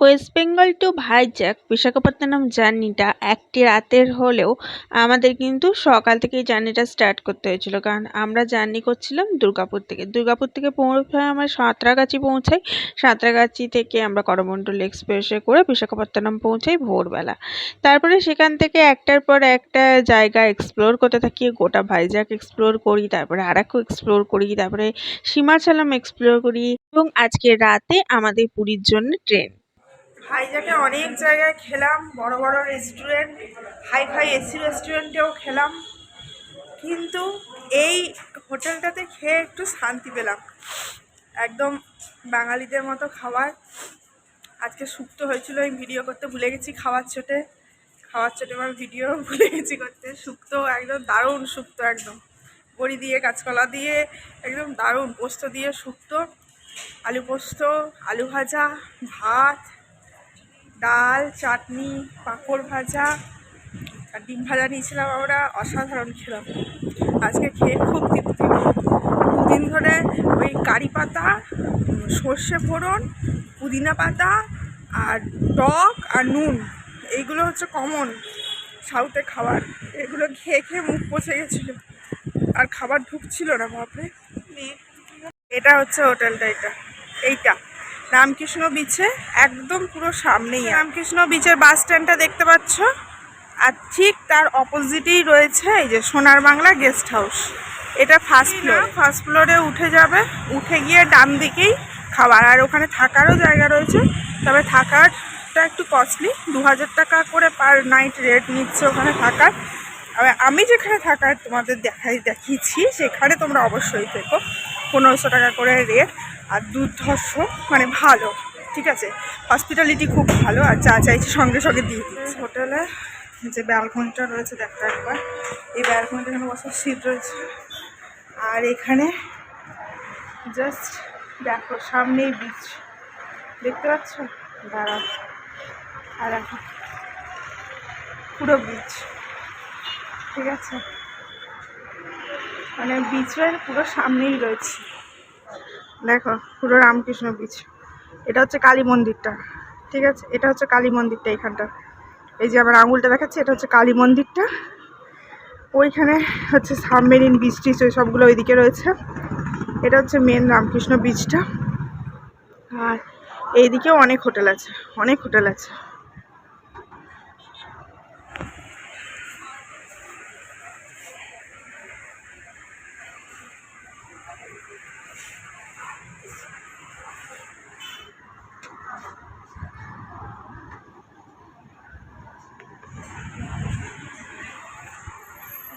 West Bengal two Vizag Visakhapatnam জার্নিটা একটি রাতের হলেও আমাদের কিন্তু সকাল থেকেই জার্নিটা স্টার্ট করতে হয়েছিল, কারণ আমরা জার্নি করছিলাম দুর্গাপুর থেকে পৌঁছায় আমরা সাঁতরাগাছি পৌঁছাই। সাঁতরাগাছি থেকে আমরা করমণ্ডল এক্সপ্রেসে করে বিশাখাপত্তনম পৌঁছাই ভোরবেলা। তারপরে সেখান থেকে একটার পর একটা জায়গা এক্সপ্লোর করতে থাকি, গোটা ভাইজ্যাক এক্সপ্লোর করি, তারপরে আরাকু এক্সপ্লোর করি, তারপরে সীমাচলম এক্সপ্লোর করি এবং আজকে রাতে আমাদের পুরীর জন্য ট্রেন। ভাইজ্যাকে অনেক জায়গায় খেলাম, বড় বড় রেস্টুরেন্ট, হাই ফাই এসি রেস্টুরেন্টেও খেলাম, কিন্তু এই হোটেলটাতে খেয়ে একটু শান্তি পেলাম। একদম বাঙালিদের মতো খাবার। আজকে শুক্তো হয়েছিল, আমি ভিডিও করতে ভুলে গেছি। খাওয়ার চোটে আমার ভিডিও ভুলে গেছি করতে। শুক্তো একদম দারুণ শুক্তো, একদম বড়ি দিয়ে কাঁচকলা দিয়ে একদম দারুণ, পোস্ত দিয়ে শুক্তো, আলু পোস্ত, আলু ভাজা, ভাত, ডাল, চাটনি, পাঁপড় ভাজা আর ডিম ভাজা নিয়েছিলাম আমরা। অসাধারণ খেলাম আজকে, খেয়ে খুব তৃপ্তি। দুদিন ধরে ওই কারি পাতা, সর্ষে ফোড়ন, পুদিনা পাতা আর টক আর নুন, এইগুলো হচ্ছে কমন সাউথে খাবার। এগুলো খেয়ে খেয়ে মুখ পচে গেছিলো আর খাবার ঢুকছিল না, বাপরে। এটা হচ্ছে হোটেলটা, এইটা রামকৃষ্ণ বিচে একদম পুরো সামনেই। রামকৃষ্ণ বিচের বাস স্ট্যান্ডটা দেখতে পাচ্ছ, আর ঠিক তার অপোজিটেই রয়েছে এই যে সোনার বাংলা গেস্ট হাউস। এটা ফার্স্ট ফ্লোরে উঠে যাবে, উঠে গিয়ে ডান দিকেই খাবার, আর ওখানে থাকারও জায়গা রয়েছে। তবে থাকারটা একটু কস্টলি, 2000 টাকা করে পার নাইট রেট নিচ্ছে ওখানে থাকার। আমি যেখানে থাকার তোমাদের দেখিয়েছি সেখানে তোমরা অবশ্যই থেকো, 1500 টাকা করে রেট। আর দুর্ধর্ষ, মানে ভালো, ঠিক আছে, হসপিটালিটি খুব ভালো, আর যা চাইছি সঙ্গে সঙ্গে দিয়ে দিচ্ছে। হোটেলে যে ব্যালকনিটা রয়েছে দেখো একবার, এই ব্যালকনিটা এখানে বসার সিট রয়েছে, আর এখানে জাস্ট দেখো সামনেই বিচ দেখতে পাচ্ছ, দাঁড়াও, আর এখন পুরো বিচ, ঠিক আছে, মানে বিচের পুরো সামনেই রয়েছে। দেখো পুরো রামকৃষ্ণ বিচ। এটা হচ্ছে কালী মন্দিরটা, ঠিক আছে, এটা হচ্ছে কালী মন্দিরটা এখানটা। এই যে আমার আঙুলটা দেখাচ্ছে, এটা হচ্ছে কালী মন্দিরটা। ওইখানে হচ্ছে সাবমেরিন বিচ টিচ ওই সবগুলো ওইদিকে রয়েছে। এটা হচ্ছে মেন রামকৃষ্ণ বিচটা। আর এইদিকেও অনেক হোটেল আছে, অনেক হোটেল আছে।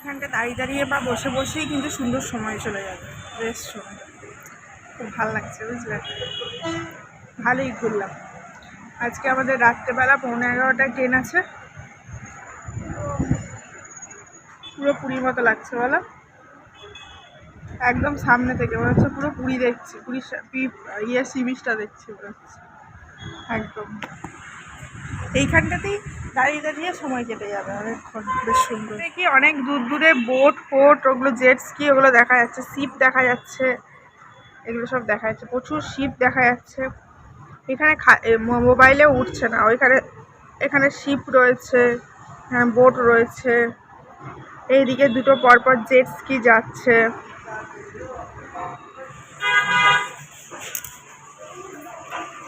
এখানটা দাঁড়িয়ে দাঁড়িয়ে বা বসে বসেই কিন্তু সুন্দর সময় চলে যাবে, বেশ সময়, খুব ভালো লাগছে, বুঝলে। ভালোই ঘুরলাম আজকে। আমাদের রাত্রেবেলা 11:15টায় ট্রেন আছে। পুরো পুরীর মতো লাগছে বলো, একদম সামনে থেকে মনে হচ্ছে পুরো পুরী দেখছি, পুরী সি বিচটা দেখছি মনে হচ্ছে একদম। এইখানটাতেই দাঁড়িয়ে দাঁড়িয়ে সময় কেটে যাবে অনেকক্ষণ, বেশ সুন্দর। দেখি অনেক দূর দূরে বোট ফোট, ওগুলো জেট স্কি, ওগুলো দেখা যাচ্ছে, শিপ দেখা যাচ্ছে, এগুলো সব দেখা যাচ্ছে, প্রচুর শিপ দেখা যাচ্ছে। এখানে মোবাইলে উঠছে না, এখানে শিপ রয়েছে, হ্যাঁ বোট রয়েছে, এইদিকে দুটো পরপর জেট স্কি যাচ্ছে।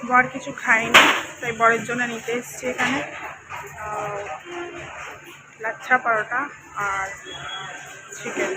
বর কিছু খায়নি, তাই বরের জন্য নিতে এসছি এখানে লাচ্ছা পরোটা আর চিকেন।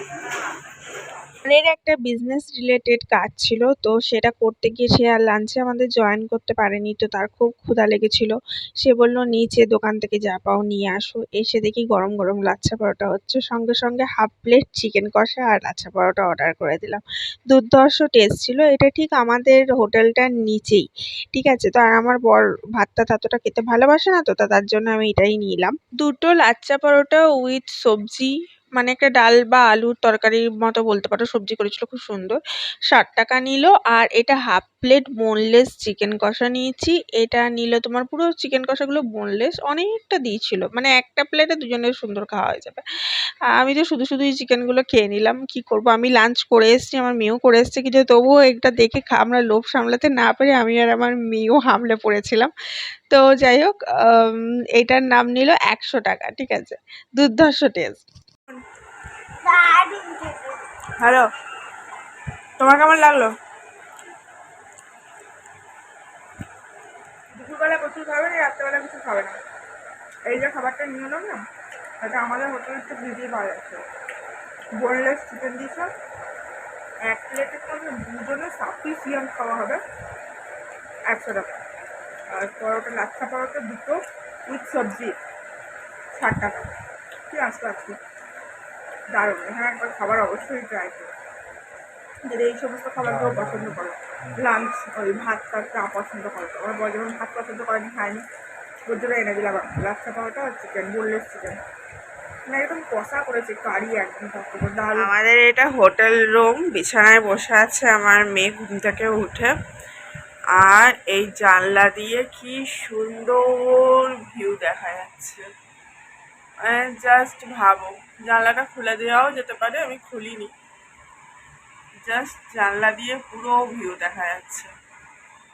এর একটা বিজনেস রিলেটেড কাজ ছিল, তো সেটা করতে গিয়ে সে আর লাঞ্চে আমাদের জয়েন করতে পারেনি। তো তার খুব ক্ষুধা লেগেছিল, সে বলল নিচে দোকান থেকে যা পাও নিয়ে আসো। এসে দেখি গরম গরম লাচ্ছা পরোটা হচ্ছে, সঙ্গে সঙ্গে হাফ প্লেট চিকেন কষা আর লাচ্ছা পরোটা অর্ডার করে দিলাম। দুর্ধর্ষ টেস্ট ছিল। এটা ঠিক আমাদের হোটেলটার নিচেই, ঠিক আছে। তো আর আমার বর ভাতটা ততটা খেতে ভালোবাসে না, তো তার জন্য আমি এটাই নিলাম। দুটো লাচ্ছা পরোটা উইথ সবজি, মানে একটা ডাল বা আলুর তরকারির মতো বলতে পারো, সবজি করেছিল খুব সুন্দর। 60 টাকা নিল। আর এটা হাফ প্লেট বোনলেস চিকেন কষা নিয়েছি। এটা নিল তোমার, পুরো চিকেন কষাগুলো বোনলেস, অনেকটা দিয়েছিল, মানে একটা প্লেটে দুজনের সুন্দর খাওয়া হয়ে যাবে। আমি তো শুধু শুধুই চিকেনগুলো খেয়ে নিলাম, কি করব, আমি লাঞ্চ করে এসেছি, আমার মেয়েও করে এসেছে, কিন্তু তবুও এটা দেখে আমরা লোভ সামলাতে না পেরে আমি আর আমার মেয়েও হামলে পড়েছিলাম। তো যাই হোক, এটার নাম নিল 100 টাকা, ঠিক আছে। দুর্ধর্ষ টেস্ট। হ্যালো, তোমার কেমন লাগলো? দুপুরবেলা প্রচুর খাবে না, রাত্রেবেলা কিছু খাবে না। এই যে খাবারটা নিয়ে এলাম না, এটা আমাদের হোটেলের তো ভিডিও পাওয়া যাচ্ছে। বোনলেস চিকেন দিয়েছে, 1 প্লেটের তো দুজনে সাফিসিয়েন্ট খাওয়া হবে। 100 টাকা। আর পরোটা, লাচ্ছা পরোটা দুটো উইথ সবজি, 60 টাকা। কি আসতে আসতে দারুণ। এখানে একবার খাবার অবশ্যই ট্রাই করো যদি এই সমস্ত খাবারগুলো পছন্দ করো। লাঞ্চ ওই ভাত টাত না পছন্দ করো, আমার বর যেমন ভাত পছন্দ করেনি, খায়নি, ওর জন্য এনে দিলাম লাচ্ছা পরোটা আর চিকেন, বোনলেস চিকেন। না একদম কষা করেছে, কারি একদম থাকতো ডাল। আমাদের এটা হোটেল রুম, বিছানায় বসে আছে আমার মেয়ে ঘুম থেকে উঠে। আর এই জানলা দিয়ে কি সুন্দর ভিউ দেখা যাচ্ছে, জাস্ট ভাবো। জানলাটা খুলে দেওয়াও যেতে পারে, আমি খুলিনি, জাস্ট জানলা দিয়ে পুরো ভিউ দেখা যাচ্ছে।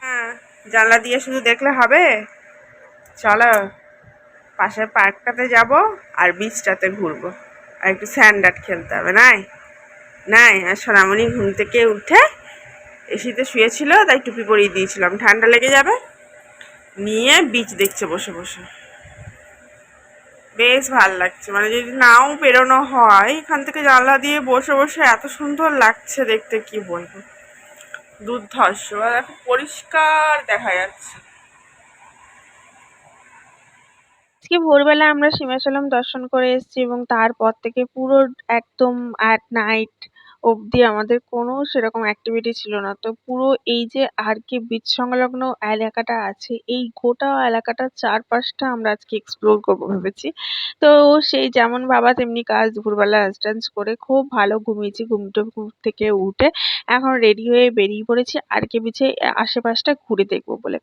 হ্যাঁ, জানলা দিয়ে শুধু দেখলে হবে, চলো পাশের পার্কটাতে যাব আর বিচটাতে ঘুরবো, আর একটু স্যান্ড আর্ট খেলতে হবে। নাই নাই, আর সোনামণি ঘুম থেকে উঠে এসিতে শুয়েছিল, তাই টুপি পরিয়ে দিয়েছিলাম, ঠান্ডা লেগে যাবে, নিয়ে বিচ দেখছে বসে বসে। বেশ ভাল লাগছে, মানে যদি নাও বেরোনো হয় এখান থেকে জানলা দিয়ে বসে বসে এত সুন্দর লাগছে দেখতে, কি বলবো, দুর্ধর্ষ। আর এখন পরিষ্কার দেখা যাচ্ছে। আজকে ভোরবেলা আমরা সীমাচলম দর্শন করে এসেছি, এবং তারপর থেকে পুরো একদম অ্যাট নাইট অবধি আমাদের কোনো সেরকম অ্যাক্টিভিটি ছিল না। তো পুরো এই যে আর কে বিচ সংলগ্ন এলাকাটা আছে, এই গোটা এলাকাটার চারপাশটা আমরা আজকে এক্সপ্লোর করবো ভেবেছি। তো সেই যেমন ভাবা তেমনি কাজ, দুপুরবেলা লাঞ্চ টাঞ্চ করে খুব ভালো ঘুমিয়েছি, ঘুম থেকে উঠে এখন রেডি হয়ে বেরিয়ে পড়েছি আর কে বিচে আশেপাশটা ঘুরে দেখবো বলে।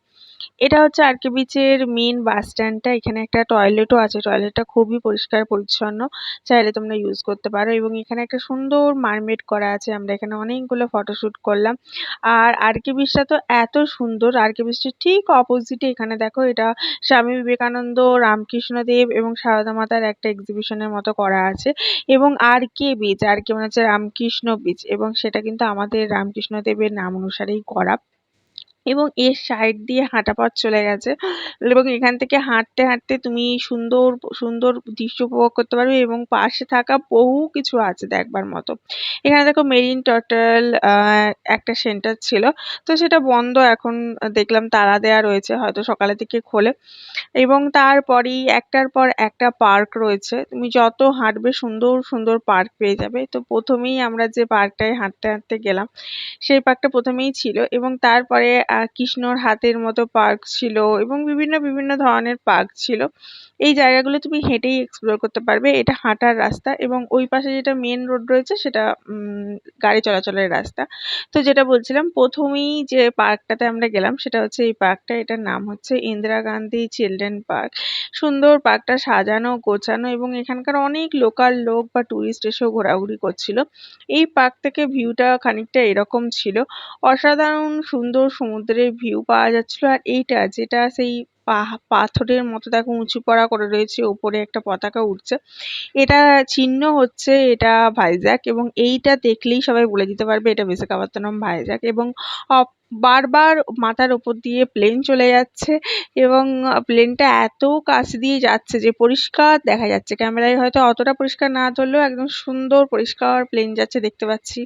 এটা হচ্ছে আর কে বিচের মেন বাস স্ট্যান্ডটা। এখানে একটা টয়লেটও আছে, টয়লেটটা খুবই পরিষ্কার পরিচ্ছন্ন, চাইলে তোমরা ইউজ করতে পারো। এবং এখানে একটা সুন্দর মারমেড করা আছে, আমরা এখানে অনেকগুলো ফটোশুট করলাম। আর আর কে বিচটা তো এত সুন্দর, আর কে বিচটির ঠিক অপোজিটে এখানে দেখো, এটা স্বামী বিবেকানন্দ, রামকৃষ্ণদেব এবং সারদা মাতার একটা এক্সিবিশনের মতো করা আছে। এবং আর কে বিচ, আর কে মানে হচ্ছে রামকৃষ্ণ বিচ, এবং সেটা কিন্তু আমাদের রামকৃষ্ণদেবের নাম অনুসারেই করা। এবং এর সাইড দিয়ে হাঁটা পথ চলে গেছে, এবং এখান থেকে হাঁটতে হাঁটতে তুমি সুন্দর সুন্দর দৃশ্য উপভোগ করতে পারবে, এবং পাশে থাকা বহু কিছু আছে দেখবার মতো। এখানে দেখো মেরিন টার্টল একটা সেন্টার ছিল, তো সেটা বন্ধ এখন, দেখলাম তালা দেয়া রয়েছে, হয়তো সকালের দিকে খোলে। এবং তারপরেই একটার পর একটা পার্ক রয়েছে, তুমি যত হাঁটবে সুন্দর সুন্দর পার্ক পেয়ে যাবে। তো প্রথমেই আমরা যে পার্কটায় হাঁটতে হাঁটতে গেলাম, সেই পার্কটা প্রথমেই ছিল, এবং তারপরে কৃষ্ণর হাতের মতো পার্ক ছিল, এবং বিভিন্ন বিভিন্ন ধরনের পার্ক ছিল। এই জায়গাগুলো তুমি হেঁটেই এক্সপ্লোর করতে পারবে, এটা হাঁটার রাস্তা। এবং ওই পাশে যেটা মেন রোড রয়েছে সেটা গাড়ি চলাচলের রাস্তা। তো যেটা বলছিলাম, প্রথমেই যে পার্কটাতে আমরা গেলাম সেটা হচ্ছে এই পার্কটা, এটার নাম হচ্ছে ইন্দিরা গান্ধী চিলড্রেন পার্ক। সুন্দর পার্কটা সাজানো গোছানো, এবং এখানকার অনেক লোকাল লোক বা টুরিস্ট এসেও ঘোরাঘুরি করছিল। এই পার্ক থেকে ভিউটা খানিকটা এরকম ছিল, অসাধারণ সুন্দর সমুদ্রের ভিউ পাওয়া যাচ্ছিল। আর এইটা যেটা সেই পাথরের মতো দেখো উঁচু করা করে রয়েছে, ওপরে একটা পতাকা উঠছে, এটা চিহ্ন হচ্ছে এটা ভাইজ্যাক। এবং এইটা দেখলেই সবাই বলে দিতে পারবে এটা বিশাখাপত্তনম ভাইজ্যাক। এবং বারবার মাথার উপর দিয়ে প্লেন চলে যাচ্ছে, এবং প্লেনটা এত কাছ দিয়ে যাচ্ছে যে পরিষ্কার দেখা যাচ্ছে, ক্যামেরায় হয়তো অতটা পরিষ্কার না ধরলেও একদম সুন্দর পরিষ্কার প্লেন যাচ্ছে দেখতে পাচ্ছি।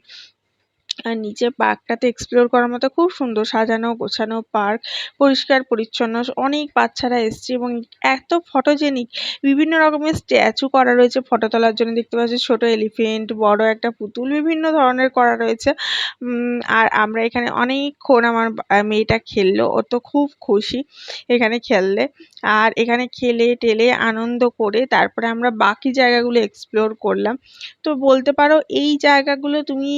আর নিচে পার্কটাতে এক্সপ্লোর করার মতো খুব সুন্দর সাজানো গোছানো পার্ক, পরিষ্কার পরিচ্ছন্ন, অনেক বাচ্চারা এসছে এবং এত ফটোজেনিক, বিভিন্ন রকমের স্ট্যাচু করা রয়েছে ফটো তোলার জন্য। দেখতে পাচ্ছি ছোট এলিফেন্ট, বড় একটা পুতুল, বিভিন্ন ধরনের করা রয়েছে। আর আমরা এখানে অনেকক্ষণ আমার মেয়েটা খেললো, ও তো খুব খুশি এখানে খেললে। আর এখানে খেলে টেলে আনন্দ করে তারপরে আমরা বাকি জায়গাগুলো এক্সপ্লোর করলাম। তো বলতে পারো এই জায়গাগুলো তুমি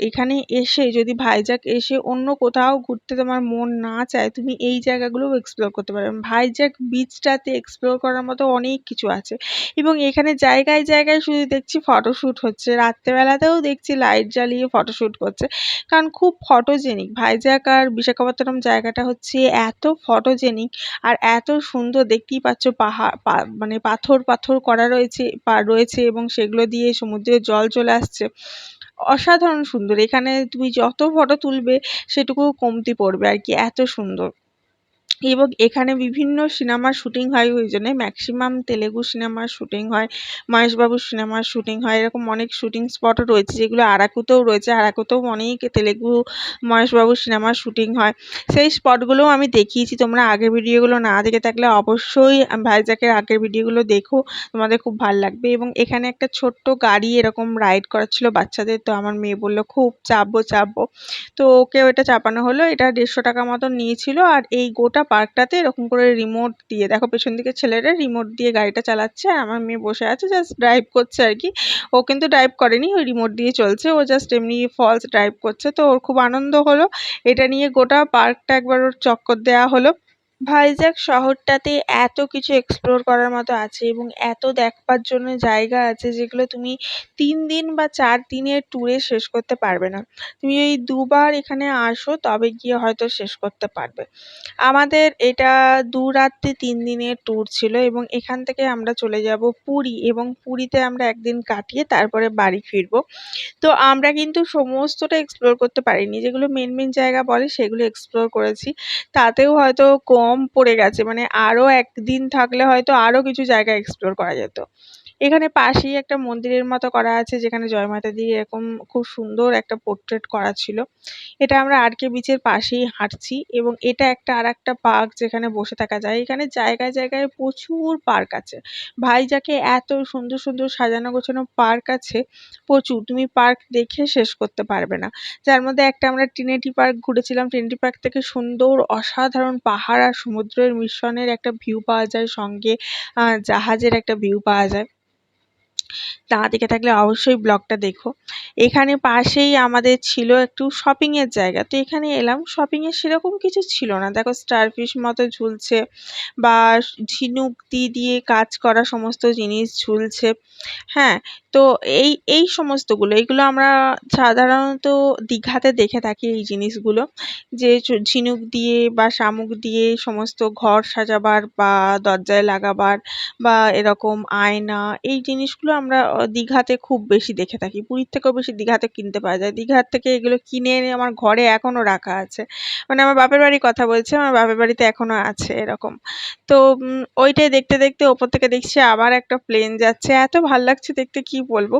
এখানে এসে যদি ভাইজ্যাক এসে অন্য কোথাও ঘুরতে তোমার মন না চায়, তুমি এই জায়গাগুলোও এক্সপ্লোর করতে পারো। ভাইজ্যাক বিচটাতে এক্সপ্লোর করার মতো অনেক কিছু আছে এবং এখানে জায়গায় জায়গায় শুধু দেখছি ফটোশ্যুট হচ্ছে, রাত্রেবেলাতেও দেখছি লাইট জ্বালিয়ে ফটোশ্যুট করছে, কারণ খুব ফটোজেনিক। ভাইজ্যাক আর বিশাখাপত্তনম জায়গাটা হচ্ছে এত ফটোজেনিক আর এত সুন্দর, দেখতেই পাচ্ছ পাহাড় মানে পাথর পাথর করা রয়েছে এবং সেগুলো দিয়ে সমুদ্রের জল চলে আসছে, অসাধারণ সুন্দর। এখানে তুমি যত ফটো তুলবে সেটুকু কমতি পড়বে আর কি, এত সুন্দর। এবং এখানে বিভিন্ন সিনেমার শুটিং হয়, ওই জন্য ম্যাক্সিমাম তেলেগু সিনেমার শুটিং হয়, মহেশবাবুর সিনেমার শুটিং হয়, এরকম অনেক শুটিং স্পটও রয়েছে যেগুলো আরাকুতেও রয়েছে। আরাকুতেও অনেক তেলেগু মহেশবাবুর সিনেমার শুটিং হয়, সেই স্পটগুলোও আমি দেখিয়েছি। তোমরা আগের ভিডিওগুলো না দেখে থাকলে অবশ্যই ভাইজ্যাকের আগের ভিডিওগুলো দেখো, তোমাদের খুব ভালো লাগবে। এবং এখানে একটা ছোট্ট গাড়ি এরকম রাইড করাচ্ছিল বাচ্চাদের, তো আমার মেয়ে বললো খুব চাপবো চাপবো, তো ওকে ওটা চাপানো হলো। এটা 150 টাকা মতো নিয়েছিল। আর এই গোটা পার্কটাতে এরকম করে রিমোট দিয়ে, দেখো পেছন দিকে ছেলেরা রিমোট দিয়ে গাড়িটা চালাচ্ছে আর আমার মেয়ে বসে আছে জাস্ট ড্রাইভ করছে আর কি। ও কিন্তু ড্রাইভ করেনি, ওই রিমোট দিয়ে চলছে, ও জাস্ট এমনি ফলস ড্রাইভ করছে। তো ওর খুব আনন্দ হলো, এটা নিয়ে গোটা পার্কটা একবার ওর চক্কর দেওয়া হলো। ভাইজ্যাক শহরটাতে এত কিছু এক্সপ্লোর করার মতো আছে এবং এত দেখবার জন্য জায়গা আছে যেগুলো তুমি 3 দিন বা 4 দিনের ট্যুরে শেষ করতে পারবে না। তুমি এই দুবার এখানে আসো তবে গিয়ে হয়তো শেষ করতে পারবে। আমাদের এটা 2 রাত্রি 3 দিনের ট্যুর ছিল এবং এখান থেকে আমরা চলে যাব পুরী এবং পুরীতে আমরা 1 দিন কাটিয়ে তারপরে বাড়ি ফিরবো। তো আমরা কিন্তু সমস্তটা এক্সপ্লোর করতে পারিনি, যেগুলো মেন মেন জায়গা বলে সেগুলো এক্সপ্লোর করেছি, তাতেও হয়তো কম পড়ে গেছে, মানে আরও 1 দিন থাকলে হয়তো আরও কিছু জায়গা এক্সপ্লোর করা যেত। এখানে পাশেই একটা মন্দিরের মতো করা আছে যেখানে জয় মাতা দি এরকম খুব সুন্দর একটা পোর্ট্রেট করা ছিল। এটা আমরা আর.কে বিচের পাশেই হাঁটছি এবং এটা একটা আরেকটা পার্ক যেখানে বসে থাকা যায়। এখানে জায়গায় জায়গায় প্রচুর পার্ক আছে। ভাইজ্যাকে এত সুন্দর সুন্দর সাজানো গোছানো পার্ক আছে প্রচুর, তুমি পার্ক দেখে শেষ করতে পারবে না। যার মধ্যে একটা আমরা ট্রিনিটি পার্ক ঘুরেছিলাম, ট্রিনিটি পার্ক থেকে সুন্দর অসাধারণ পাহাড় আর সমুদ্রের মিশ্রণের একটা ভিউ পাওয়া যায়, সঙ্গে জাহাজের একটা ভিউ পাওয়া যায়। না দেখে থাকলে অবশ্যই ব্লগটা দেখো। এখানে পাশেই আমাদের ছিল একটু শপিং এর জায়গা, তো এখানে এলাম, শপিং এর সেরকম কিছু ছিল না। দেখো স্টারফিশ মতো ঝুলছে বা ঝিনুক দিয়ে কাজ করা সমস্ত জিনিস ঝুলছে। হ্যাঁ, তো এই সমস্তগুলো, এইগুলো আমরা সাধারণত দীঘাতে দেখে থাকি এই জিনিসগুলো, যে ঝিনুক দিয়ে বা শামুক দিয়ে সমস্ত ঘর সাজাবার বা দরজায় লাগাবার বা এরকম আয়না, এই জিনিসগুলো আমরা দীঘাতে খুব বেশি দেখে থাকি। পুরীর থেকেও বেশি দীঘাতে কিনতে পাওয়া যায়। দীঘার থেকে এগুলো কিনে এনে আমার ঘরে এখনো রাখা আছে, মানে আমার বাপের বাড়ির কথা বলছি, আমার বাপের বাড়িতে এখনো আছে এরকম। তো ওইটাই দেখতে দেখতে ওপর থেকে দেখছি আবার একটা প্লেন যাচ্ছে, এত ভাল লাগছে দেখতে কি বলবো।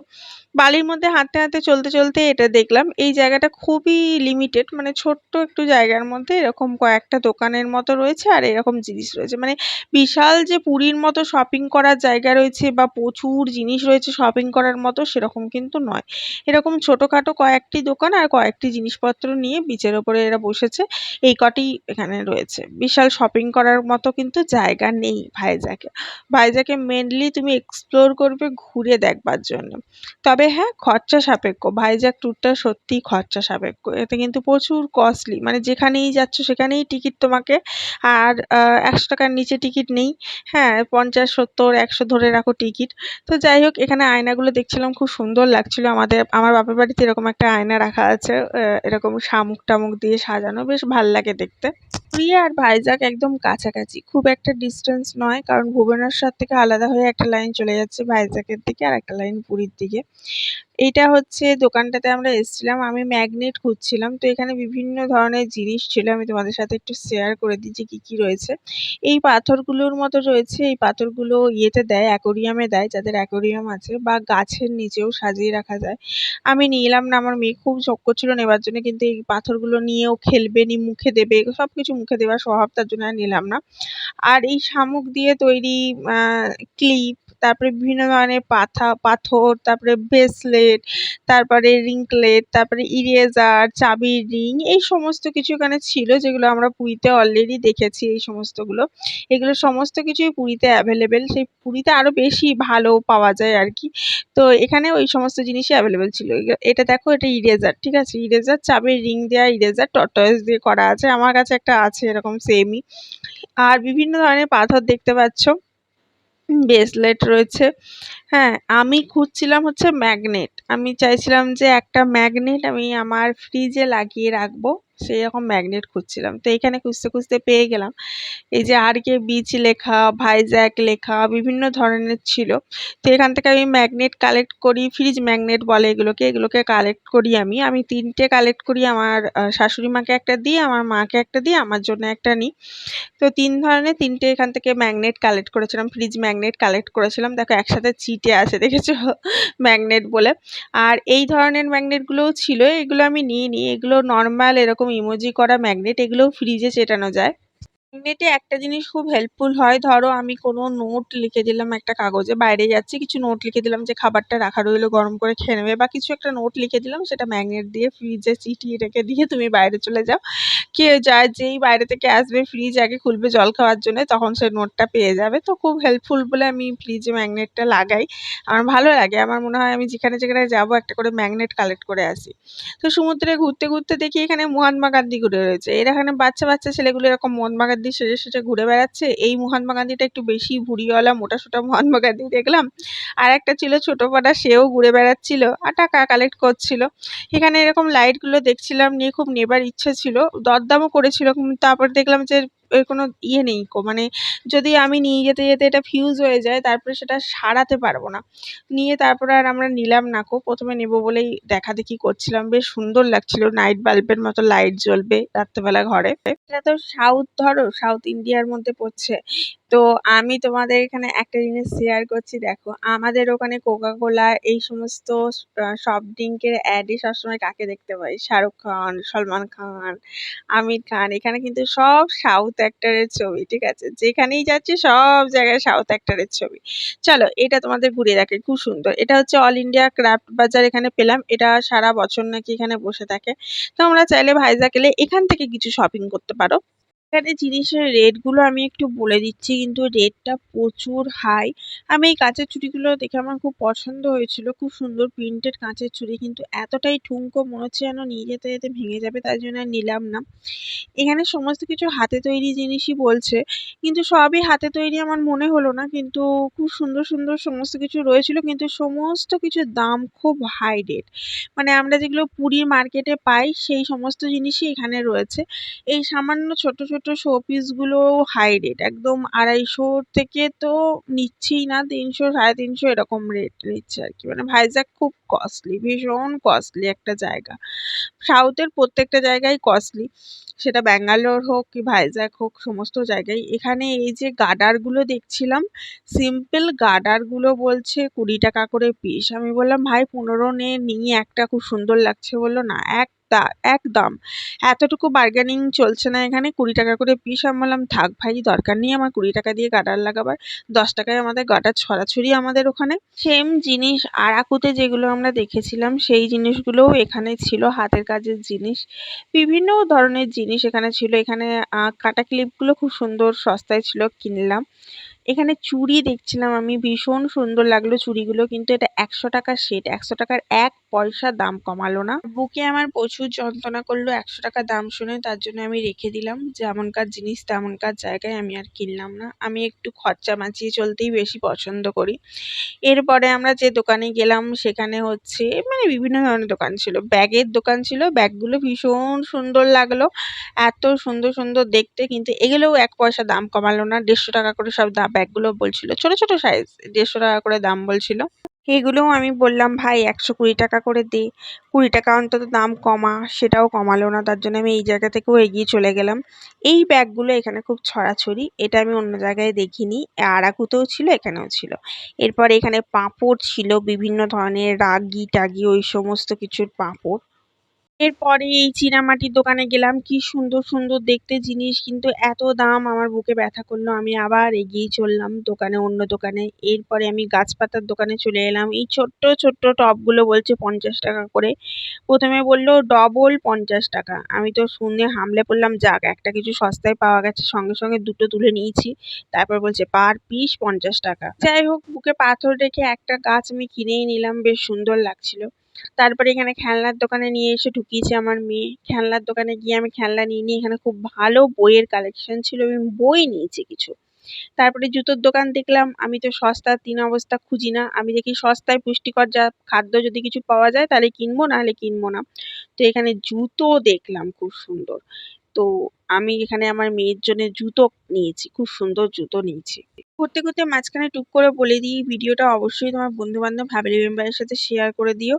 বালির মধ্যে হাঁটতে হাঁটতে চলতে চলতে এটা দেখলাম। এই জায়গাটা খুবই লিমিটেড, মানে ছোট্ট একটু জায়গার মধ্যে এরকম কয়েকটা দোকানের মতো রয়েছে আর এরকম জিনিস রয়েছে, মানে বিশাল যে পুরীর মতো শপিং করার জায়গা রয়েছে বা প্রচুর জিনিস রয়েছে শপিং করার মতো সেরকম কিন্তু নয়। এরকম ছোটখাটো কয়েকটি দোকান আর কয়েকটি জিনিসপত্র নিয়ে বিচের ওপরে এরা বসেছে, এই কটি এখানে রয়েছে। বিশাল শপিং করার মতো কিন্তু জায়গা নেই ভাইজ্যাকে। ভাইজ্যাকে মেনলি তুমি এক্সপ্লোর করবে ঘুরে দেখবার জন্য। তবে হ্যাঁ, খরচা সাপেক্ষ, ভাইজ্যাক ট্যুরটা সত্যিই খরচা সাপেক্ষ, এতে কিন্তু প্রচুর কস্টলি, মানে যেখানেই যাচ্ছ সেখানেই টিকিট তোমাকে, আর 100 টাকার নিচে টিকিট নেই। হ্যাঁ, 50, 70, 100 ধরে রাখো টিকিট। তো যাই হোক, এখানে আয়নাগুলো দেখছিলাম, খুব সুন্দর লাগছিল। আমার বাপের বাড়িতে এরকম একটা আয়না রাখা আছে, এরকম শামুক টামুক দিয়ে সাজানো, বেশ ভাল লাগে দেখতে। পুরী আর ভাইজ্যাক একদম কাছাকাছি, খুব একটা ডিস্টেন্স নয়, কারণ ভুবনেশ্বর থেকে আলাদা হয়ে একটা লাইন চলে যাচ্ছে ভাইজ্যাকের দিকে আর একটা লাইন পুরীর দিকে। এইটা হচ্ছে দোকানটাতে আমরা এসেছিলাম, আমি ম্যাগনেট খুঁজছিলাম, তো এখানে বিভিন্ন ধরনের জিনিস ছিল, আমি তোমাদের সাথে একটু শেয়ার করে দিই যে কি কি রয়েছে। এই পাথরগুলোর মতো রয়েছে, এই পাথরগুলো ইয়েতে দেয়, অ্যাকোরিয়ামে দেয়, যাদের অ্যাকোরিয়াম আইটেম আছে বা গাছের নিচেও সাজিয়ে রাখা যায়। আমি নিলাম না, আমার মেয়ে খুব শখ করছিল নেবার জন্য, কিন্তু এই পাথরগুলো নিয়েও খেলবে নি, মুখে দেবে, সবকিছু মুখে দেওয়ার স্বভাব, তার জন্য আর নিলাম না। আর এই শামুক দিয়ে তৈরি ক্লিপ, তারপরে বিভিন্ন ধরনের পাথর, তারপরে ব্রেসলেট, তারপরে রিংকলেট, তারপরে ইরেজার, চাবির রিং, এই সমস্ত কিছু এখানে ছিল যেগুলো আমরা পুরীতে অলরেডি দেখেছি। এই সমস্তগুলো, এগুলো সমস্ত কিছুই পুরীতে অ্যাভেলেবেল। সেই পুরীতে আরো বেশি ভালো পাওয়া যায় আর কি। তো এখানে ওই সমস্ত জিনিসই অ্যাভেলেবেল ছিল। এটা দেখো, এটা ইরেজার, ঠিক আছে, ইরেজার, চাবির রিং দেওয়া ইরেজার, টর্টয়েস দিয়ে করা আছে। আমার কাছে একটা আছে এরকম সেমই। আর বিভিন্ন ধরনের পাথর দেখতে পাচ্ছ, ব্রেসলেট রয়েছে। হ্যাঁ, আমি খুঁজছিলাম হচ্ছে ম্যাগনেট। আমি চাইছিলাম যে একটা ম্যাগনেট আমি আমার ফ্রিজে লাগিয়ে রাখবো, সেরকম ম্যাগনেট খুঁজছিলাম। তো এখানে খুঁজতে খুঁজতে পেয়ে গেলাম। এই যে আর.কে বিচ লেখা, ভাইজ্যাক লেখা, বিভিন্ন ধরনের ছিল। তো এখান থেকে আমি ম্যাগনেট কালেক্ট করি, ফ্রিজ ম্যাগনেট বলে এগুলোকে, এগুলোকে কালেক্ট করি আমি। আমি ৩ টে কালেক্ট করি, আমার শাশুড়ি মাকে একটা দিই, আমার মাকে একটা দিই, আমার জন্য একটা নিই। তো ৩ ধরনের ৩ টে এখান থেকে ম্যাগনেট কালেক্ট করেছিলাম, ফ্রিজ ম্যাগনেট কালেক্ট করেছিলাম। দেখো একসাথে চিটে আছে, দেখেছো? ম্যাগনেট বলে। আর এই ধরনের ম্যাগনেটগুলোও ছিল, এগুলো আমি নিইনি। এগুলো নরমাল এরকম ইমোজি করা ম্যাগনেট, এগুলোও ফ্রিজে চেটানো যায়। ম্যাগনেটে একটা জিনিস খুব হেল্পফুল হয়, ধরো আমি কোনো নোট লিখে দিলাম একটা কাগজে, বাইরে যাচ্ছি, কিছু নোট লিখে দিলাম যে খাবারটা রাখা রইলো, গরম করে খেয়ে নেবে, বা কিছু একটা নোট লিখে দিলাম, সেটা ম্যাগনেট দিয়ে ফ্রিজে চিটিয়ে রেখে দিয়ে তুমি বাইরে চলে যাও। কেউ যায়, যেই বাইরে থেকে আসবে ফ্রিজ আগে খুলবে জল খাওয়ার জন্য, তখন সে নোটটা পেয়ে যাবে। তো খুব হেল্পফুল বলে আমি ফ্রিজে ম্যাগনেটটা লাগাই। আমার ভালো লাগে, আমার মনে হয় আমি যেখানে যেখানে যাবো একটা করে ম্যাগনেট কালেক্ট করে আসি। তো সমুদ্রে ঘুরতে ঘুরতে দেখি এখানে মহাত্মা গান্ধী ঘুরে রয়েছে। এর এখানে বাচ্চা বাচ্চা ছেলেগুলো এরকম মহাত্মা গান্ধী সেজে সেজে ঘুরে বেড়াচ্ছে। এই মহাত্মা গান্ধীটা একটু বেশি ভুঁড়িওয়ালা মোটাসোটা মহাত্মা গান্ধী দেখলাম। আর একটা ছিল ছোট পাটা, সেও ঘুরে বেড়াচ্ছিল আর টাকা কালেক্ট করছিল। এখানে এরকম লাইটগুলো দেখছিলাম, নিয়ে খুব নেবার ইচ্ছে ছিল, দরদামও করেছিল, কিন্তু তারপর দেখলাম যে এর কোনো ইয়ে নেই, মানে যদি আমি নিয়ে যেতে যেতে এটা ফিউজ হয়ে যায়, তারপরে সেটা সারাতে পারবো না। নিয়ে তারপরে আর আমরা নিলাম না কো। প্রথমে নেবো বলেই দেখাদেখি করছিলাম, বেশ সুন্দর লাগছিল, নাইট বাল্বের মতো লাইট জ্বলবে রাত্রেবেলা ঘরে। এটা তো সাউথ, ধরো সাউথ ইন্ডিয়ার মধ্যে পড়ছে। তো আমি তোমাদের এখানে একটা জিনিস শেয়ার করছি, দেখো আমাদের ওখানে কোকাকোলা এই সমস্ত সফট ড্রিঙ্কের অ্যাডে সবসময় কাকে দেখতে পাই? শাহরুখ খান, সলমান খান, আমির খান। এখানে কিন্তু সব সাউথ অ্যাক্টরের ছবি, ঠিক আছে, যেখানেই যাচ্ছি সব জায়গায় সাউথ অ্যাক্টরের ছবি। চলো এটা তোমাদের ঘুরিয়ে দেখাই, খুব সুন্দর। এটা হচ্ছে অল ইন্ডিয়া ক্রাফট বাজার, এখানে পেলাম। এটা সারা বছর নাকি এখানে বসে থাকে। তোমরা চাইলে ভাইজ্যাগ এলে এখান থেকে কিছু শপিং করতে পারো। এখানে জিনিসের রেটগুলো আমি একটু বলে দিচ্ছি, কিন্তু রেটটা প্রচুর হাই। আমি এই কাঁচের চুড়িগুলো দেখে আমার খুব পছন্দ হয়েছিল, খুব সুন্দর প্রিন্টেড কাঁচের চুড়ি, কিন্তু এতটাই ঠুনকো মনে হচ্ছে যেন নিয়ে যেতে যেতে ভেঙে যাবে, তাই জন্য আর নিলাম না। এখানে সমস্ত কিছু হাতে তৈরি জিনিসই বলছে, কিন্তু সবই হাতে তৈরি আমার মনে হলো না। কিন্তু খুব সুন্দর সুন্দর সমস্ত কিছু রয়েছিল, কিন্তু সমস্ত কিছুর দাম খুব হাই রেট। মানে আমরা যেগুলো পুরীর মার্কেটে পাই সেই সমস্ত জিনিসই এখানে রয়েছে। এই সামান্য ছোট ছোট শোপিসগুলো হাই রেট, একদম 250 থেকে তো নিচ্ছেই না, 300 350 এরকম রেট নিচ্ছে আর কি। মানে ভাইজ্যাগ খুব কস্টলি, ভীষণ কস্টলি একটা জায়গা। সাউথের প্রত্যেকটা জায়গায় কস্টলি, সেটা ব্যাঙ্গালোর হোক কি ভাইজ্যাগ হোক, সমস্ত জায়গায়। এখানে এই যে গার্ডারগুলো দেখছিলাম, সিম্পল গার্ডারগুলো বলছে 20 টাকা করে পিস। আমি বললাম ভাই 15 নে, নিয়ে একটা খুব সুন্দর লাগছে। বললো না, একদম এতটুকু বার্গেনিং চলছে না এখানে, 20 টাকা করে পিস। আমি বললাম থাক ভাই, দরকার নেই আমার 20 টাকা দিয়ে গার্ডার লাগাবার, 10 টাকায় আমাদের গার্ডার ছড়াছড়ি আমাদের ওখানে। সেম জিনিস আরাকুতে যেগুলো আমরা দেখেছিলাম সেই জিনিসগুলোও এখানে ছিল, হাতের কাজের জিনিস, বিভিন্ন ধরনের জিনিস এখানে ছিল। এখানে কাটা ক্লিপগুলো খুব সুন্দর সস্তায় ছিল, কিনলাম। এখানে চুড়ি দেখছিলাম আমি, ভীষণ সুন্দর লাগলো চুড়িগুলো, কিন্তু এটা 100 টাকার সেট, 100 টাকার 1 পয়সা দাম কমালো না। বুকে আমার প্রচুর যন্ত্রণা করলো 100 টাকা দাম শুনে, তার জন্য আমি রেখে দিলাম। যেমনকার জিনিস তেমনকার জায়গায়, আমি আর কিনলাম না। আমি একটু খরচা বাঁচিয়ে চলতেই বেশি পছন্দ করি। এরপরে আমরা যে দোকানে গেলাম সেখানে হচ্ছে মানে বিভিন্ন ধরনের দোকান ছিল, ব্যাগের দোকান ছিল, ব্যাগগুলো ভীষণ সুন্দর লাগলো, এত সুন্দর সুন্দর দেখতে, কিন্তু এগুলোও 1 পয়সা দাম কমালো না। 150 টাকা করে সব ব্যাগগুলো বলছিল, ছোট ছোট সাইজ, 150 টাকা করে দাম বলছিল। এগুলোও আমি বললাম, ভাই 120 টাকা করে দে, 20 টাকা অন্তত দাম কমা, সেটাও কমালো না। তার জন্য আমি এই জায়গা থেকেও এগিয়ে চলে গেলাম। এই ব্যাগগুলো এখানে খুব ছড়াছড়ি, এটা আমি অন্য জায়গায় দেখিনি। আরাকুতেও ছিল, এখানেও ছিল। এরপর এখানে পাঁপড় ছিল, বিভিন্ন ধরনের রাগি টাগি ওই সমস্ত কিছুর পাঁপড়। এরপরে এই চীনামাটির দোকানে গেলাম, কি সুন্দর সুন্দর দেখতে জিনিস, কিন্তু এত দাম, আমার বুকে ব্যথা করলো। আমি আবার এগিয়ে চললাম অন্য দোকানে। এরপরে আমি গাছপাতার দোকানে চলে এলাম। এই ছোট্ট ছোট্ট টবগুলো বলছে 50 টাকা করে। প্রথমে বললো ডবল 50 টাকা। আমি তো শুনে হামলে পড়লাম, যাক একটা কিছু সস্তায় পাওয়া গেছে, সঙ্গে সঙ্গে দুটো তুলে নিয়েছি। তারপর বলছে পার পিস 50 টাকা। যাই হোক, বুকে পাথর রেখে একটা গাছ আমি কিনেই নিলাম, বেশ সুন্দর লাগছিল। তারপরে এখানে খেলনার দোকানে নিয়ে এসে ঢুকিয়েছে আমার মেয়ে। খেলনার দোকানে গিয়ে আমি খেলনা নিয়ে নিই। এখানে খুব ভালো বইয়ের কালেকশন ছিল, আমি বই নিয়েছি কিছু। তারপরে জুতোর দোকান দেখলাম। আমি তো সস্তা তিন অবস্থা খুঁজি না, আমি দেখি সস্তায় পুষ্টিকর যা খাদ্য যদি কিছু পাওয়া যায় তাহলে কিনবো, না হলে কিনবো না। তো এখানে জুতো দেখলাম খুব সুন্দর। তো আমি এখানে আমার মেয়ের জন্য জুতো নিয়েছি, খুব সুন্দর জুতো নিয়েছি। ঘুরতে ঘুরতে মাঝখানে টুক করে বলে দিই, ভিডিওটা অবশ্যই তোমার বন্ধু বান্ধব ফ্যামিলি মেম্বারের সাথে শেয়ার করে দিও।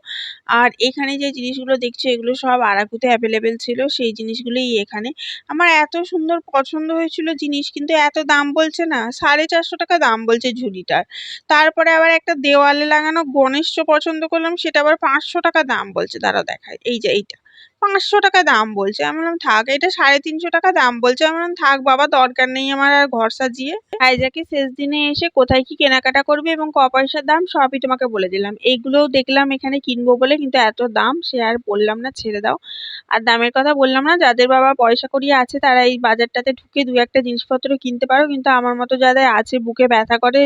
আর এখানে যে জিনিসগুলো দেখছো এগুলো সব আরাকুতে অ্যাভেলেবেল ছিল, সেই জিনিসগুলোই এখানে। আমার এত সুন্দর পছন্দ হয়েছিল জিনিস, কিন্তু এত দাম বলছে না, 450 টাকা দাম বলছে ঝুড়িটার। তারপরে আবার একটা দেওয়ালে লাগানো গণেশ পছন্দ করলাম, সেটা আবার 500 টাকা দাম বলছে। দাঁড়াও দেখায়, এই যে এইটা 500 টাকা দাম বলছে। আমি বললাম থাক, এটা 350 টাকা দাম বলছে। আমি বললাম থাক বাবা, দরকার নেই আমার আর ঘর সাজিয়ে। আইজাকে শেষ দিনে এসে কোথায় কি কেনাকাটা করবে এবং ক পয়সার দাম সবই তোমাকে বলে দিলাম। এইগুলোও দেখলাম এখানে কিনবো বলে, কিন্তু এত দাম সে আর বললাম না, ছেড়ে দাও। আর দামের কথা বললাম না, যাদের বাবা পয়সা কড়ি আছে তারা এই বাজারটাতে ঢুকে দু একটা জিনিসপত্র কিনতে পারো, কিন্তু আমার মতো যাদের আছে বুকে ব্যথা করে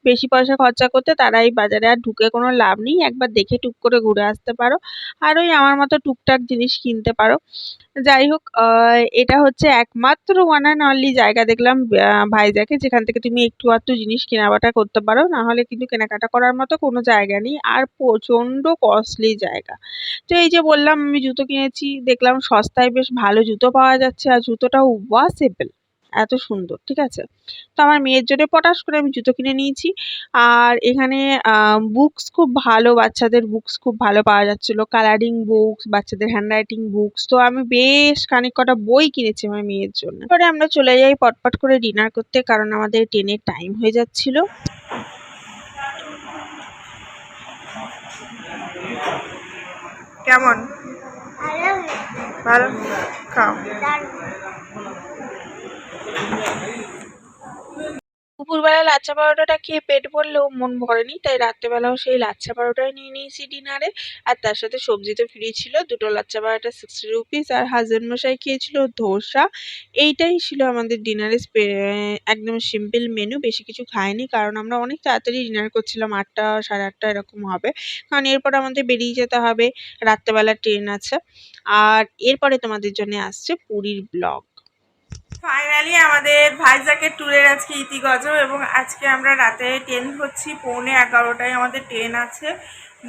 বেশি পয়সা খরচা করতে, তারা এই বাজারে আর ঢুকে কোনো লাভ নেই। একবার দেখে টুক করে ঘুরে আসতে পারো, আর ওই আমার মতো টুকটাক জিনিস কিনতে পারো। যাই হোক, এটা হচ্ছে একমাত্র ওয়ান অ্যান্ড অনলি জায়গা দেখলাম ভাইজ্যাকে, যেখান থেকে তুমি একটু আধটু জিনিস কেনাকাটা করতে পারো, না হলে কিন্তু কেনাকাটা করার মতো কোনো জায়গা নেই, আর প্রচন্ড কস্টলি জায়গা। তো এই যে বললাম আমি জুতো কিনেছি, দেখলাম সস্তায় বেশ ভালো জুতো পাওয়া যাচ্ছে, আর জুতোটাও ওয়াশেবল, এত সুন্দর, ঠিক আছে। তো আমার মেয়ের জন্য পটাশ করে আমি জুতো কিনে নিয়েছি। আর এখানে বুকস খুব ভালো, বাচ্চাদের বুকস খুব ভালো পাওয়া যাচ্ছিল, কালারিং বুকস, বাচ্চাদের হ্যান্ডরাইটিং বুকস। তো আমি বেশ খানিক কটা বই কিনেছি আমার মেয়ের জন্য। পরে আমরা চলে যাই পটপট করে ডিনার করতে, কারণ আমাদের ট্রেনের টাইম হয়ে যাচ্ছিল। কেমন? ভালো, খাও। দুপুরবেলা লাচ্ছা পরোটাটা খেয়ে পেট ভরলেও মন ভরেনি, তাই রাত্রেবেলাও সেই লাচ্ছা পরোটাই নিয়ে নিয়েছি ডিনারে। আর তার সাথে সবজি তো ফ্রি ছিল, দুটো লাচ্ছা পরোটা 60 রুপিস, আর হাজবেন্ড মশাই খেয়েছিল ধোসা। এইটাই ছিল আমাদের ডিনারে, একদম সিম্পল মেনু, বেশি কিছু খাইনি, কারণ আমরা অনেক তাড়াতাড়ি ডিনার করছিলাম, 8টা 8:30 এরকম হবে, কারণ এরপর আমাদের বেরিয়ে যেতে হবে, রাত্রেবেলা ট্রেন আছে। আর এরপরে তোমাদের জন্য আসছে পুরীর ব্লগ। ফাইনালি আমাদের ভাইজ্যাকের ট্যুরের আজকে ইতিগজ, এবং আজকে আমরা রাতে ট্রেন ধরছি, 11:45টায় আমাদের ট্রেন আছে,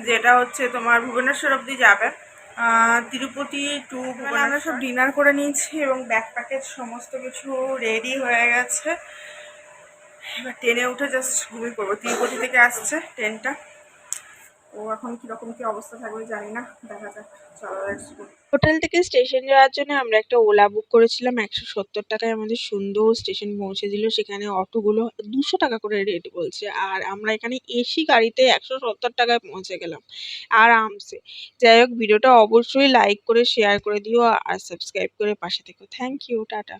যেটা হচ্ছে তোমার ভুবনেশ্বর অবধি যাবে, তিরুপতি টু ভুবনেশ্বর। আমরা সব ডিনার করে নিয়েছি এবং ব্যাকপ্যাকের সমস্ত কিছু রেডি হয়ে গেছে। এবার ট্রেনে উঠে জাস্ট ঘুমিয়ে পড়বো। তিরুপতি থেকে আসছে ট্রেনটা, ও এখন কীরকম কী অবস্থা থাকবে জানি না, দেখা যাক। চলো লেটস গো। হোটেল থেকে স্টেশন যাওয়ার জন্য আমরা একটা ওলা বুক করেছিলাম, 170 টাকায় আমাদের সুন্দর স্টেশন পৌঁছে দিল। সেখানে অটোগুলো 200 টাকা করে রেট বলছে, আর আমরা এখানে এসি গাড়িতে 170 টাকায় পৌঁছে গেলাম আরামসে। যাই হোক, ভিডিওটা অবশ্যই লাইক করে শেয়ার করে দিও, আর সাবস্ক্রাইব করে পাশে থেকো। Thank you, tata.